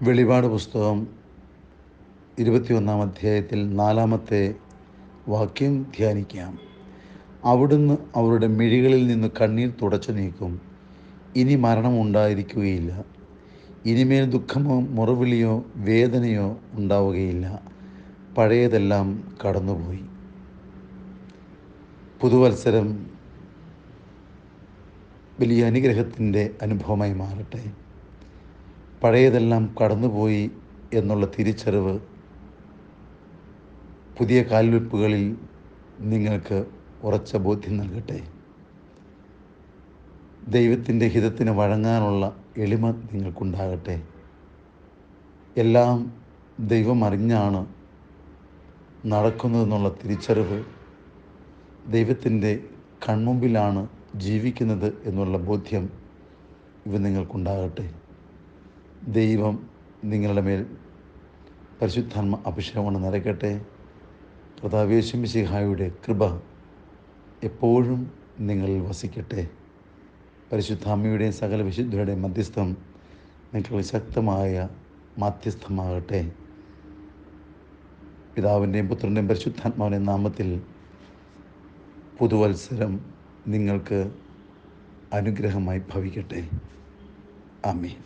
വെളിപാട് പുസ്തകം 21 അധ്യായത്തിൽ 4 വാക്യം ധ്യാനിക്കാം. അവിടുന്ന് അവരുടെ മിഴികളിൽ നിന്ന് കണ്ണീർ തുടച്ചു നീക്കും. ഇനി മരണം ഉണ്ടായിരിക്കുകയില്ല. ഇനിമേൽ ദുഃഖമോ മുറവിളിയോ വേദനയോ ഉണ്ടാവുകയില്ല. പഴയതെല്ലാം കടന്നുപോയി. പുതുവത്സരം വലിയ അനുഗ്രഹത്തിൻ്റെ അനുഭവമായി മാറട്ടെ. പഴയതെല്ലാം കടന്നുപോയി എന്നുള്ള തിരിച്ചറിവ് പുതിയ കാൽവെപ്പുകളിൽ നിങ്ങൾക്ക് ഉറച്ച ബോധ്യം നൽകട്ടെ. ദൈവത്തിൻ്റെ ഹിതത്തിന് വഴങ്ങാനുള്ള എളിമ നിങ്ങൾക്കുണ്ടാകട്ടെ. എല്ലാം ദൈവം അറിഞ്ഞാണ് നടക്കുന്നതെന്നുള്ള തിരിച്ചറിവ്, ദൈവത്തിൻ്റെ കൺമുമ്പിലാണ് ജീവിക്കുന്നത് എന്നുള്ള ബോധ്യം ഇവ നിങ്ങൾക്കുണ്ടാകട്ടെ. ദൈവം നിങ്ങളുടെ മേൽ പരിശുദ്ധാത്മ അഭിഷേകം കൊണ്ട് നിറയ്ക്കട്ടെ. കർത്താവ് യേശു മിശിഹായുടെ കൃപ എപ്പോഴും നിങ്ങളിൽ വസിക്കട്ടെ. പരിശുദ്ധാമ്മയുടെയും സകല വിശുദ്ധരുടെയും മധ്യസ്ഥം നിങ്ങൾക്ക് ശക്തമായ മാധ്യസ്ഥമാകട്ടെ. പിതാവിൻ്റെയും പുത്രൻ്റെയും പരിശുദ്ധാത്മാവിൻ്റെയും നാമത്തിൽ പുതുവത്സരം നിങ്ങൾക്ക് അനുഗ്രഹമായി ഭവിക്കട്ടെ. ആമേൻ.